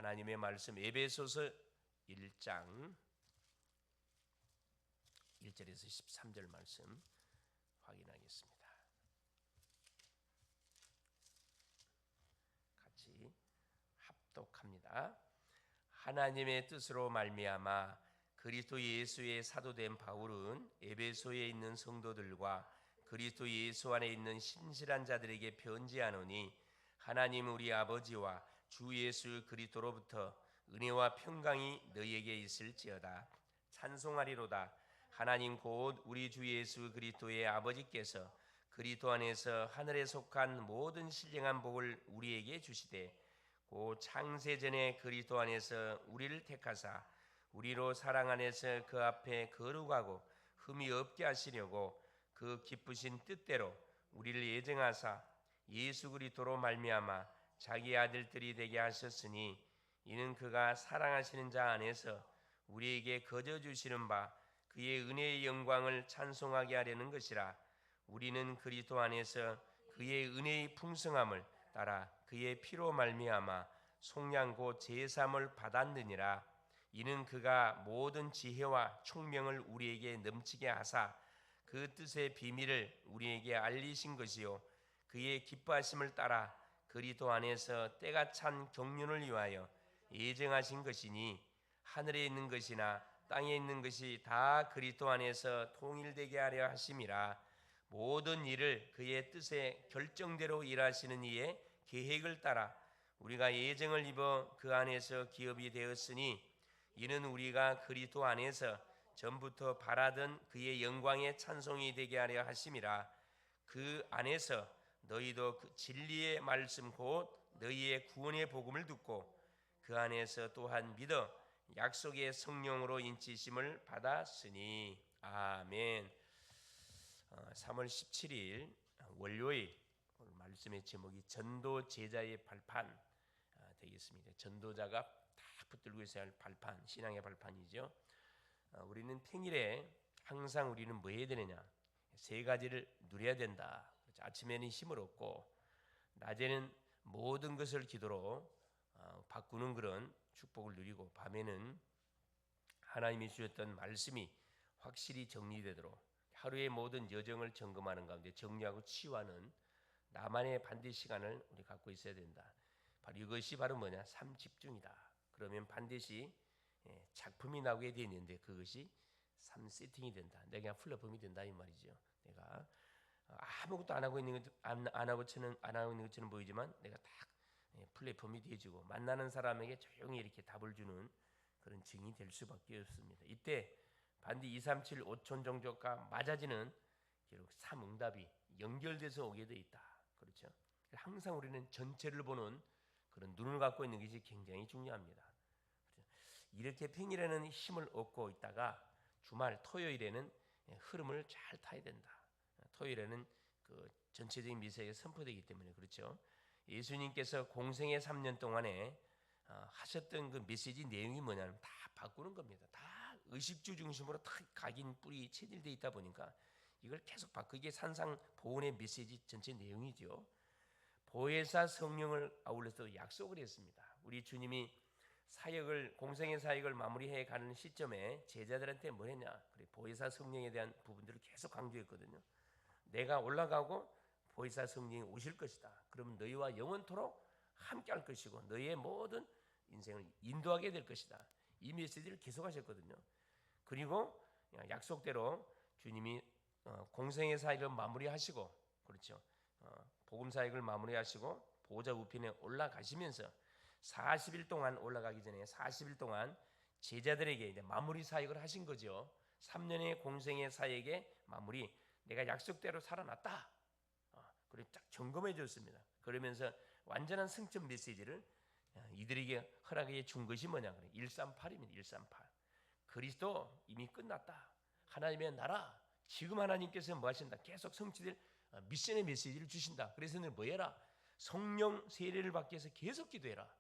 하나님의 말씀 에베소서 1장 1절에서 13절 말씀 확인하겠습니다. 같이 합독합니다. 하나님의 뜻으로 말미암아 그리스도 예수의 사도된 바울은 에베소에 있는 성도들과 그리스도 예수 안에 있는 신실한 자들에게 편지하노니 하나님 우리 아버지와 주 예수 그리스도로부터 은혜와 평강이 너희에게 있을지어다. 찬송하리로다. 하나님 곧 우리 주 예수 그리스도의 아버지께서 그리스도 안에서 하늘에 속한 모든 신령한 복을 우리에게 주시되 곧 창세전에 그리스도 안에서 우리를 택하사 우리로 사랑 안에서 그 앞에 거룩하고 흠이 없게 하시려고 그 기쁘신 뜻대로 우리를 예정하사 예수 그리스도로 말미암아 자기 아들들이 되게 하셨으니 이는 그가 사랑하시는 자 안에서 우리에게 거저 주시는 바 그의 은혜의 영광을 찬송하게 하려는 것이라. 우리는 그리스도 안에서 그의 은혜의 풍성함을 따라 그의 피로 말미암아 속량 곧 제사함을 받았느니라. 이는 그가 모든 지혜와 총명을 우리에게 넘치게 하사 그 뜻의 비밀을 우리에게 알리신 것이요 그의 기뻐하심을 따라 그리스도 안에서 때가 찬 경륜을 위하여 예정하신 것이니 하늘에 있는 것이나 땅에 있는 것이 다 그리스도 안에서 통일되게 하려 하심이라. 모든 일을 그의 뜻의 결정대로 일하시는 이의 계획을 따라 우리가 예정을 입어 그 안에서 기업이 되었으니 이는 우리가 그리스도 안에서 전부터 바라던 그의 영광의 찬송이 되게 하려 하심이라. 그 안에서 너희도 그 진리의 말씀 곧 너희의 구원의 복음을 듣고 그 안에서 또한 믿어 약속의 성령으로 인치심을 받았으니. 아멘. 3월 17일 월요일 오늘 말씀의 제목이 전도 제자의 발판 되겠습니다. 전도자가 다 붙들고 있어야 할 발판, 신앙의 발판이죠. 우리는 평일에 항상 우리는 뭐 해야 되느냐? 세 가지를 누려야 된다. 아침에는 힘을 얻고 낮에는 모든 것을 기도로 바꾸는 그런 축복을 누리고 밤에는 하나님이 주셨던 말씀이 확실히 정리되도록 하루의 모든 여정을 점검하는 가운데 정리하고 치유하는 나만의 반드 시간을 우리 갖고 있어야 된다. 바로 이것이 바로 뭐냐? 삶 집중이다. 그러면 반드시 작품이 나오게 되어 있는데 그것이 삶 세팅이 된다. 내가 플랫폼이 된다 이 말이죠. 내가 아무것도 안 하고 있는 것처럼 보이지만 내가 딱 플랫폼이 되어지고 만나는 사람에게 조용히 이렇게 답을 주는 그런 증인이 될 수밖에 없습니다. 이때 반드 2, 3, 7, 5천 종족과 맞아지는 결국 3응답이 연결돼서 오게 되어 있다. 그렇죠? 항상 우리는 전체를 보는 그런 눈을 갖고 있는 것이 굉장히 중요합니다. 그렇죠? 이렇게 평일에는 힘을 얻고 있다가 주말 토요일에는 흐름을 잘 타야 된다. 토요일에는 그 전체적인 메시지가 선포되기 때문에 그렇죠. 예수님께서 공생의 3년 동안에 하셨던 그 메시지 내용이 뭐냐면 다 바꾸는 겁니다. 다 의식주 중심으로 다 각인 뿌리 체질되어 있다 보니까 이걸 계속 바꾸게 산상 보훈의 메시지 전체 내용이죠. 보혜사 성령을 아울러서 약속을 했습니다. 우리 주님이 공생의 사역을 마무리해 가는 시점에 제자들한테 뭐 했냐? 그래, 보혜사 성령에 대한 부분들을 계속 강조했거든요. 내가 올라가고 보혜사 성령이 오실 것이다. 그러면 너희와 영원토록 함께 할 것이고 너희의 모든 인생을 인도하게 될 것이다. 이 메시지를 계속 하셨거든요. 그리고 약속대로 주님이 공생의 사역을 마무리하시고 그렇죠. 복음 사역을 마무리하시고 보좌 우편에 올라가시면서 40일 동안 올라가기 전에 40일 동안 제자들에게 이제 마무리 사역을 하신 거죠. 3년의 공생의 사역의 마무리. 내가 약속대로 살아났다. 그리고 딱 점검해 줬습니다. 그러면서 완전한 승천 메시지를 이들에게 허락해 준 것이 뭐냐? 138입니다. 138. 그리스도 이미 끝났다. 하나님의 나라. 지금 하나님께서 뭐 하신다? 계속 성취될 미션의 메시지를 주신다. 그래서 너 뭐 해라? 성령 세례를 받기 위해서 계속 기도해라.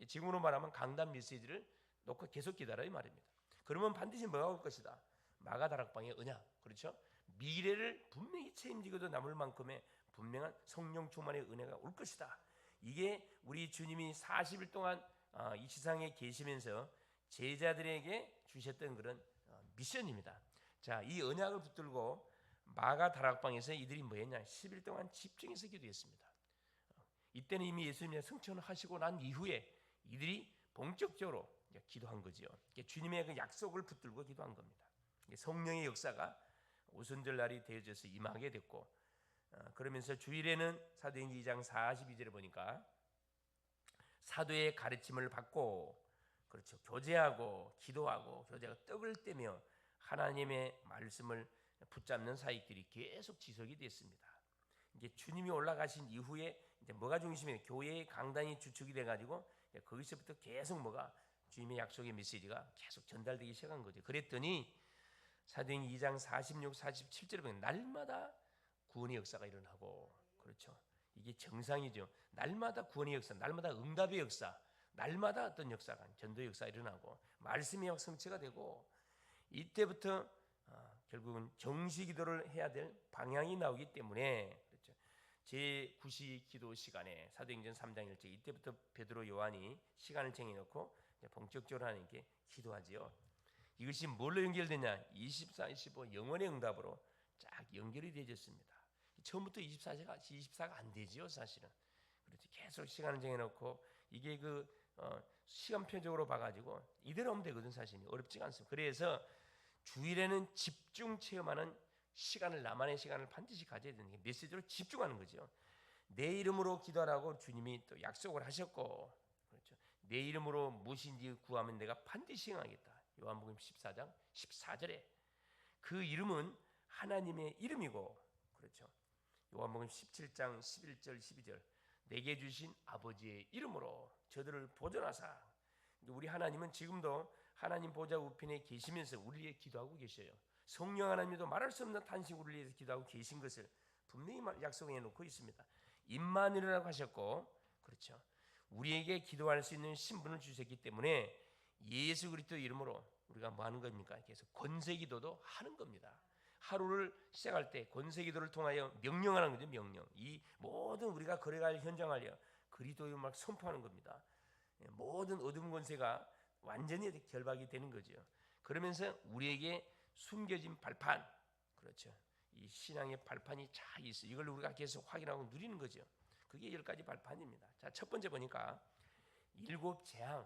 지금으로 말하면 강단 메시지를 놓고 계속 기도하라 이 말입니다. 그러면 반드시 뭐가 올 것이다? 마가다락방의 언약. 그렇죠? 미래를 분명히 책임지고도 남을 만큼의 분명한 성령 충만의 은혜가 올 것이다. 이게 우리 주님이 40일 동안 이 세상에 계시면서 제자들에게 주셨던 그런 미션입니다. 자, 이 언약을 붙들고 마가 다락방에서 이들이 뭐했냐? 10일 동안 집중해서 기도했습니다. 이때는 이미 예수님이 승천하시고 난 이후에 이들이 본격적으로 기도한 거죠. 주님의 그 약속을 붙들고 기도한 겁니다. 성령의 역사가 오순절 날이 되어져서 임하게 됐고, 그러면서 주일에는 사도행전 2장 42절에 보니까 사도의 가르침을 받고, 그렇죠, 교제하고 기도하고 교제하고 떡을 떼며 하나님의 말씀을 붙잡는 사역들이 계속 지속이 됐습니다. 이게 주님이 올라가신 이후에 이제 뭐가 중심이에요? 교회의 강단이 주축이 돼가지고 거기서부터 계속 뭐가 주님의 약속의 메시지가 계속 전달되기 시작한 거죠. 그랬더니 사도행전 2장 46, 47절에 보면 날마다 구원의 역사가 일어나고, 그렇죠, 이게 정상이죠. 날마다 구원의 역사, 날마다 응답의 역사, 날마다 어떤 역사가, 전도의 역사가 일어나고 말씀이 성취가 되고, 이때부터 결국은 정시 기도를 해야 될 방향이 나오기 때문에, 그렇죠, 제9시 기도 시간에 사도행전 3장 1절 이때부터 베드로 요한이 시간을 정해놓고 본격적으로 하나님께 기도하지요. 이것이 뭘로 연결되냐? 24, 25 영원의 응답으로 쫙 연결이 되어졌습니다. 처음부터 24가 안 되지요, 사실은. 그렇지, 계속 시간을 정해놓고 이게 그 시간표적으로 봐가지고 이대로 하면 되거든. 사실은 어렵지가 않습니다. 그래서 주일에는 집중 체험하는 시간을, 나만의 시간을 반드시 가져야 되는 게 메시지로 집중하는 거죠. 내 이름으로 기도하라고 주님이 또 약속을 하셨고, 그렇죠, 내 이름으로 무엇인지 구하면 내가 반드시 행하겠다. 요한복음 14장 14절에 그 이름은 하나님의 이름이고, 그렇죠, 요한복음 17장 11절 12절 내게 주신 아버지의 이름으로 저들을 보존하사. 우리 하나님은 지금도 하나님 보좌 우편에 계시면서 우리에게 기도하고 계셔요. 성령 하나님도 말할 수 없는 탄식으로 위해서 기도하고 계신 것을 분명히 약속해 놓고 있습니다. 임마누엘이라고 하셨고, 그렇죠, 우리에게 기도할 수 있는 신분을 주셨기 때문에 예수 그리스도 이름으로 우리가 뭐 하는 겁니까? 계속 권세기도도 하는 겁니다. 하루를 시작할 때 권세기도를 통하여 명령하는 거죠. 명령. 이 모든 우리가 걸어갈 현장하려 그리스도의 막 선포하는 겁니다. 모든 어둠 권세가 완전히 결박이 되는 거죠. 그러면서 우리에게 숨겨진 발판, 그렇죠, 이 신앙의 발판이 잘 있어. 이걸 우리가 계속 확인하고 누리는 거죠. 그게 10가지 발판입니다. 자, 첫 번째 보니까 7 재앙.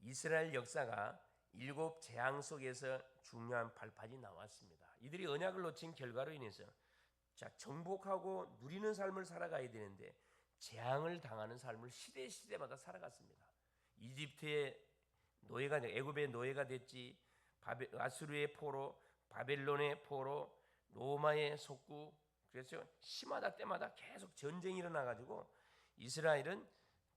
이스라엘 역사가 7 재앙 속에서 중요한 발판이 나왔습니다. 이들이 언약을 놓친 결과로 인해서 정복하고 누리는 삶을 살아가야 되는데 재앙을 당하는 삶을 시대마다 살아갔습니다. 이집트의 노예가, 애굽의 노예가 됐지, 아수르의 포로, 바벨론의 포로, 로마의 속국. 그래서 시마다 때마다 계속 전쟁이 일어나가지고 이스라엘은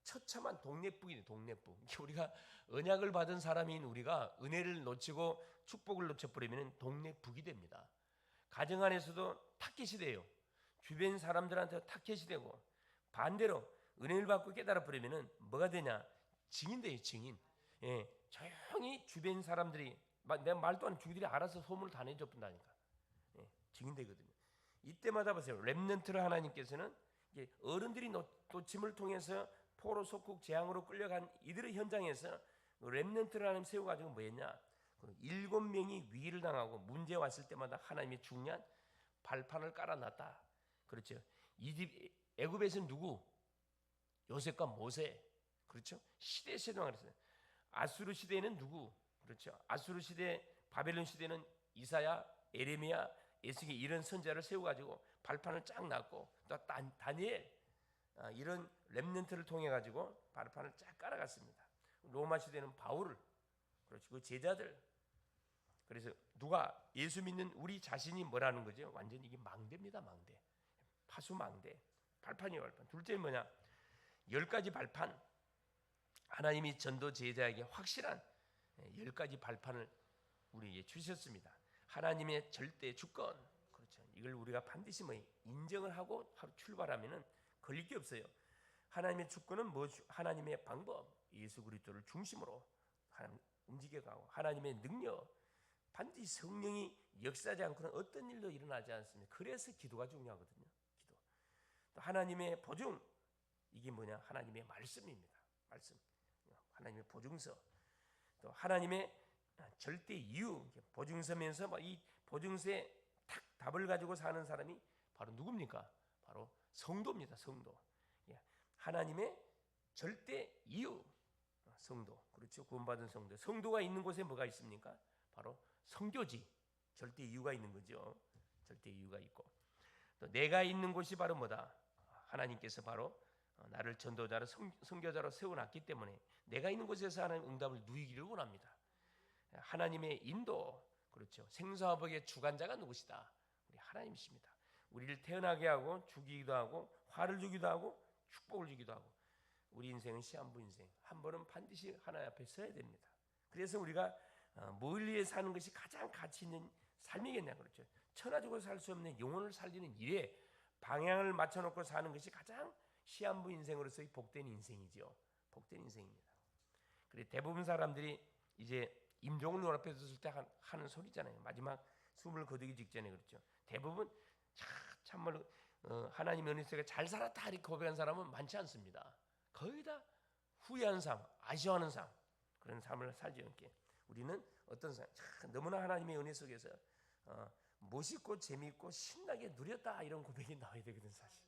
처참한 독립국이네. 독립국. 우리가 언약을 받은 사람인 우리가 은혜를 놓치고 축복을 놓쳐버리면 독립국이 됩니다. 가정 안에서도 타켓이 돼요. 주변 사람들한테 타켓이 되고, 반대로 은혜를 받고 깨달아 버리면 뭐가 되냐? 증인 돼요. 증인. 예, 조용히 주변 사람들이 내 말도 안 해도 주들이 알아서 소문을 다 내줘 본다니까. 예, 증인 되거든요. 이때마다 보세요. 렘넌트를 하나님께서는 어른들이 놓침을 통해서 포로 속국 재앙으로 끌려간 이들의 현장에서 렘넌트를 하나님 세워가지고 뭐했냐? 7명이 위기를 당하고 문제 왔을 때마다 하나님의 중요한 발판을 깔아놨다. 그렇죠. 애굽에서는 누구? 요셉과 모세. 그렇죠. 시대 세동을 했어요. 아수르 시대에는 누구? 그렇죠. 아수르 시대, 바벨론 시대는 이사야, 에레미야, 에스겔 이런 선자를 세워가지고 발판을 쫙 놨고, 또 다니엘 이런 렘넌트를 통해 가지고 발판을 쫙 깔아갔습니다. 로마 시대는 바울, 그렇죠, 그 제자들. 그래서 누가 예수 믿는 우리 자신이 뭐라는 거죠? 완전히 이게 망대입니다. 망대, 파수망대, 발판이에요. 발판. 둘째는 뭐냐? 10가지 발판. 하나님이 전도 제자에게 확실한 10가지 발판을 우리에게 주셨습니다. 하나님의 절대 주권, 그렇죠, 이걸 우리가 반드시 인정을 하고 하루 출발하면은 걸릴 게 없어요. 하나님의 주권은 하나님의 방법, 예수 그리스도를 중심으로 움직여가고, 하나님의 능력, 반드시 성령이 역사하지 않고는 어떤 일도 일어나지 않습니다. 그래서 기도가 중요하거든요. 기도. 또 하나님의 보증, 이게 뭐냐? 하나님의 말씀입니다. 말씀, 하나님의 보증서, 또 하나님의 절대 이유, 보증서면서 이 보증서에 탁 답을 가지고 사는 사람이 바로 누굽니까? 바로 성도입니다. 성도. 하나님의 절대 이유, 성도. 그렇죠. 구원받은 성도. 성도가 있는 곳에 뭐가 있습니까? 바로 성교지. 절대 이유가 있는 거죠. 절대 이유가 있고, 또 내가 있는 곳이 바로 뭐다? 하나님께서 바로 나를 전도자로 선교자로 세워놨기 때문에 내가 있는 곳에서 하나님 응답을 누리기를 원합니다. 하나님의 인도, 그렇죠. 생사화복의 주관자가 누구시다? 우리 하나님이십니다. 우리를 태어나게 하고 죽이기도 하고 화를 주기도 하고 축복을 주기도 하고, 우리 인생은 시한부 인생, 한 번은 반드시 하나님 앞에 서야 됩니다. 그래서 우리가 뭘 위해 사는 것이 가장 가치 있는 삶이겠냐, 그렇죠. 천하적으로 살 수 없는 영혼을 살리는 일에 방향을 맞춰놓고 사는 것이 가장 시한부 인생으로서의 복된 인생이죠. 복된 인생입니다. 그래, 대부분 사람들이 이제 임종을 눈앞에 뒀을 때 하는 소리잖아요. 마지막 숨을 거두기 직전에, 그렇죠. 대부분 참말로 하나님의 은혜 속에 잘 살았다 이렇게 고백한 사람은 많지 않습니다. 거의 다 후회하는 삶, 아쉬워하는 삶, 그런 삶을 살지 않게, 우리는 어떤 삶, 너무나 하나님의 은혜 속에서 멋있고 재미있고 신나게 누렸다, 이런 고백이 나와야 되거든 사실.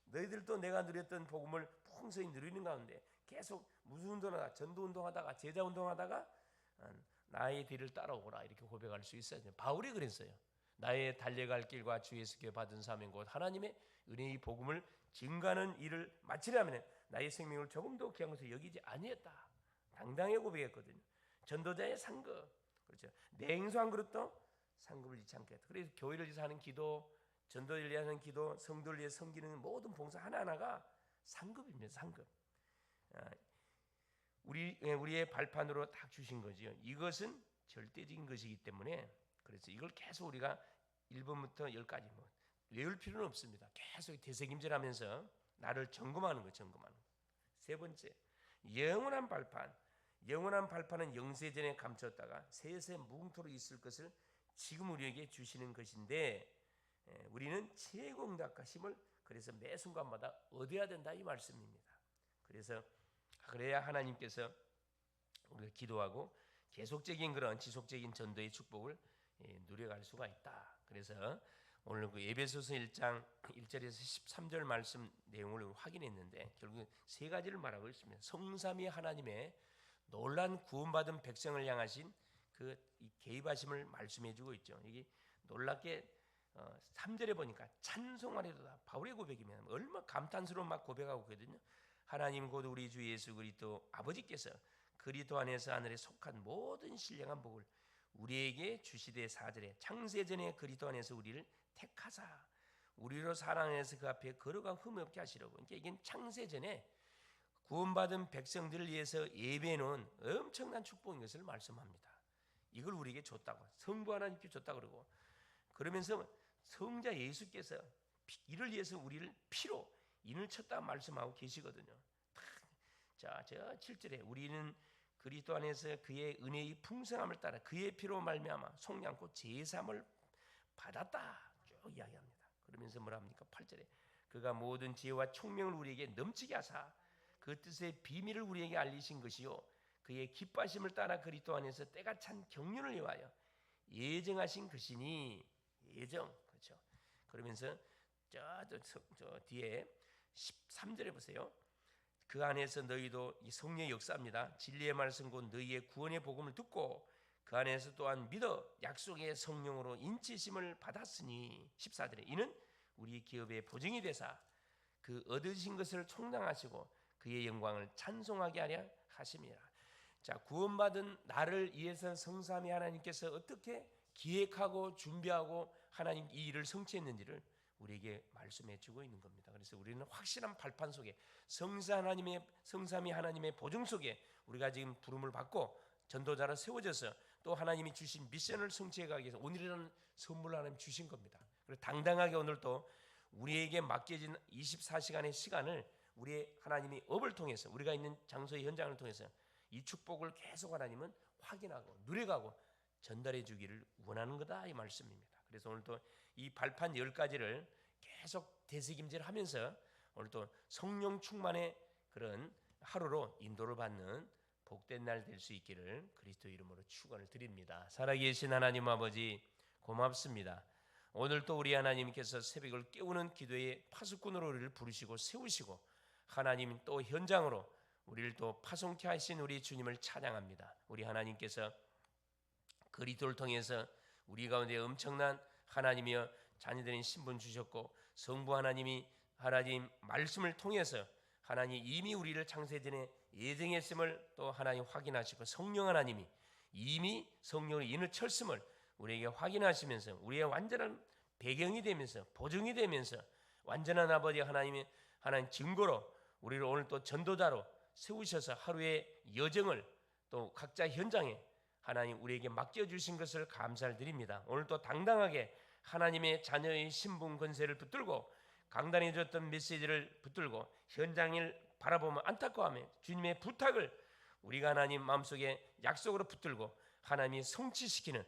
너희들도 내가 누렸던 복음을 풍성히 누리는 가운데 계속 무슨 운동하다가, 전도 운동하다가, 제자 운동하다가 나의 뒤를 따라오거라, 이렇게 고백할 수 있어야 돼요. 바울이 그랬어요. 나의 달려갈 길과 주 예수께 받은 사명 곧 하나님의 은혜의 복음을 증거하는 일을 마치려면 나의 생명을 조금도 귀한 것을 여기지 아니했다, 당당히 고백했거든요. 전도자의 상급, 그렇죠. 내 행수 한 그릇도 상급을 잃지 않겠다. 그래서 교회를 위해서 하는 기도, 전도를 위해 하는 기도, 성도를 위해 섬기는 모든 봉사 하나하나가 상급입니다. 상급. 우리의 발판으로 딱 주신 거지요. 이것은 절대적인 것이기 때문에, 그래서 이걸 계속 우리가 1번부터 10까지 외울 필요는 없습니다. 계속 되새김질하면서 나를 점검하는 거, 점검하는 거. 세 번째, 영원한 발판. 영원한 발판은 영세전에 감췄다가 세세 무궁토록 있을 것을 지금 우리에게 주시는 것인데, 우리는 최고 응답하심을 그래서 매 순간마다 얻어야 된다, 이 말씀입니다. 그래서 그래야 하나님께서 우리가 기도하고 계속적인 그런 지속적인 전도의 축복을 누려갈 수가 있다. 그래서 오늘 그 에베소서 1장 1절에서 13절 말씀 내용을 확인했는데 결국 세 가지를 말하고 있습니다. 성삼위 하나님의 놀란 구원받은 백성을 향하신 그 개입하심을 말씀해주고 있죠. 이게 놀랍게 3절에 보니까 찬송하리로다, 바울의 고백이면 얼마나 감탄스러운 막 고백하고 있거든요. 하나님 곧 우리 주 예수 그리스도 아버지께서 그리스도 안에서 하늘에 속한 모든 신령한 복을 우리에게 주시되, 4절에 창세전에 그리스도 안에서 우리를 택하사 우리로 사랑해서 그 앞에 걸어가 흠이 없게 하시려고. 그러니까 이게 창세전에 구원받은 백성들을 위해서 예배해놓은 엄청난 축복인 것을 말씀합니다. 이걸 우리에게 줬다고, 성부 하나님께 줬다고 그러고, 그러면서 성자 예수께서 이를 위해서 우리를 피로 인을 쳤다 말씀하고 계시거든요. 자, 저 7절에 우리는 그리스도 안에서 그의 은혜의 풍성함을 따라 그의 피로 말미암아 속량고 제사함을 받았다 쭉 이야기합니다. 그러면서 뭐라 합니까? 8절에 그가 모든 지혜와 총명을 우리에게 넘치게 하사 그 뜻의 비밀을 우리에게 알리신 것이요 그의 기뻐하심을 따라 그리스도 안에서 때가 찬 경륜을 위하여 예정하신 것이니, 예정, 그렇죠. 그러면서 저 뒤에 13절에 보세요. 그 안에서 너희도 이 성령의 역사입니다. 진리의 말씀 곧 너희의 구원의 복음을 듣고 그 안에서 또한 믿어 약속의 성령으로 인치심을 받았으니, 14절에 이는 우리 기업의 보증이 되사 그 얻으신 것을 총당하시고 그의 영광을 찬송하게 하려 하심이라. 자, 구원받은 나를 위해서 성삼위 하나님께서 어떻게 기획하고 준비하고 하나님 이 일을 성취했는지를 우리에게 말씀해 주고 있는 겁니다. 그래서 우리는 확실한 발판 속에 성삼위 하나님의 보증 속에 우리가 지금 부름을 받고 전도자로 세워져서 또 하나님이 주신 미션을 성취해 가기 위해서 오늘이라는 선물을 하나님 주신 겁니다. 그래서 당당하게 오늘 또 우리에게 맡겨진 24시간의 시간을 우리의 하나님이 업을 통해서 우리가 있는 장소의 현장을 통해서 이 축복을 계속 하나님은 확인하고 누려가고 전달해 주기를 원하는 거다, 이 말씀입니다. 그래서 오늘 또 이 발판 10가지를 계속 되새김질하면서 오늘 또 성령 충만의 그런 하루로 인도를 받는 복된 날 될 수 있기를 그리스도 이름으로 축원을 드립니다. 살아계신 하나님 아버지 고맙습니다. 오늘 또 우리 하나님께서 새벽을 깨우는 기도의 파수꾼으로 우리를 부르시고 세우시고 하나님 또 현장으로 우리를 또 파송케 하신 우리 주님을 찬양합니다. 우리 하나님께서 그리스도를 통해서 우리 가운데 엄청난 하나님이여 자녀들인 신분 주셨고 성부 하나님이 하나님 말씀을 통해서 하나님 이미 우리를 창세전에 예정했음을 또 하나님 확인하시고 성령 하나님이 이미 성령의 인을 쳤음을 우리에게 확인하시면서 우리의 완전한 배경이 되면서 보증이 되면서 완전한 아버지 하나님의 하나님 증거로 우리를 오늘 또 전도자로 세우셔서 하루의 여정을 또 각자 현장에 하나님 우리에게 맡겨주신 것을 감사를 드립니다. 오늘 또 당당하게 하나님의 자녀의 신분 권세를 붙들고 강단에 줬던 메시지를 붙들고 현장을 바라보며 안타까워하며 주님의 부탁을 우리가 하나님 마음속에 약속으로 붙들고 하나님이 성취시키는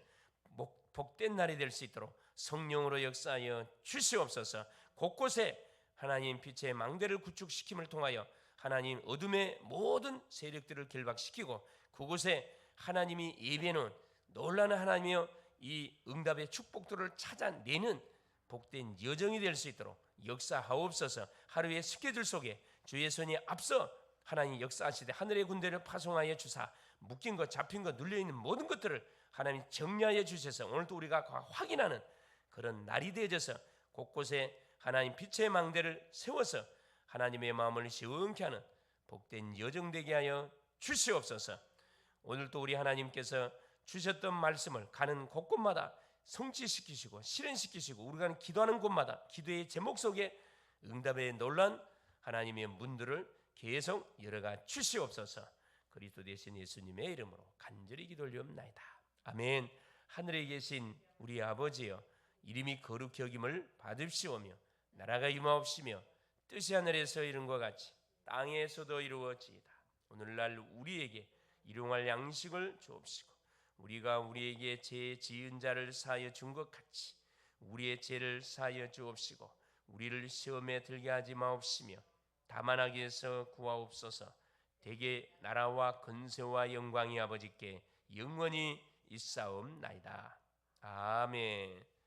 복된 날이 될 수 있도록 성령으로 역사하여 주시옵소서. 곳곳에 하나님 빛의 망대를 구축시킴을 통하여 하나님 어둠의 모든 세력들을 결박시키고 그곳에 하나님이 예배는 놀라는 하나님이여 이 응답의 축복들을 찾아내는 복된 여정이 될 수 있도록 역사하옵소서. 하루의 스케줄 속에 주의 손이 앞서 하나님 역사하시되 하늘의 군대를 파송하여 주사 묶인 것 잡힌 것 눌려있는 모든 것들을 하나님 정리하여 주셔서 오늘도 우리가 확인하는 그런 날이 되어져서 곳곳에 하나님 빛의 망대를 세워서 하나님의 마음을 시원케 하는 복된 여정 되게 하여 주시옵소서. 오늘도 우리 하나님께서 주셨던 말씀을 가는 곳곳마다 성취시키시고 실현시키시고 우리가 기도하는 곳마다 기도의 제목 속에 응답의 놀란 하나님의 문들을 계속 열어가 주시옵소서. 그리스도 되신 예수님의 이름으로 간절히 기도올리옵나이다. 아멘. 하늘에 계신 우리 아버지여 이름이 거룩히 여김을 받으시오며 나라가 임하옵시며 뜻이 하늘에서 이룬 것 같이 땅에서도 이루어지이다. 오늘날 우리에게 일용할 양식을 주옵시고 우리가 우리에게 죄 지은 자를 사하여 준 것 같이 우리의 죄를 사하여 주옵시고 우리를 시험에 들게 하지 마옵시며 다만 악에서 구하옵소서. 대개 나라와 권세와 영광이 아버지께 영원히 있사옵나이다. 아멘.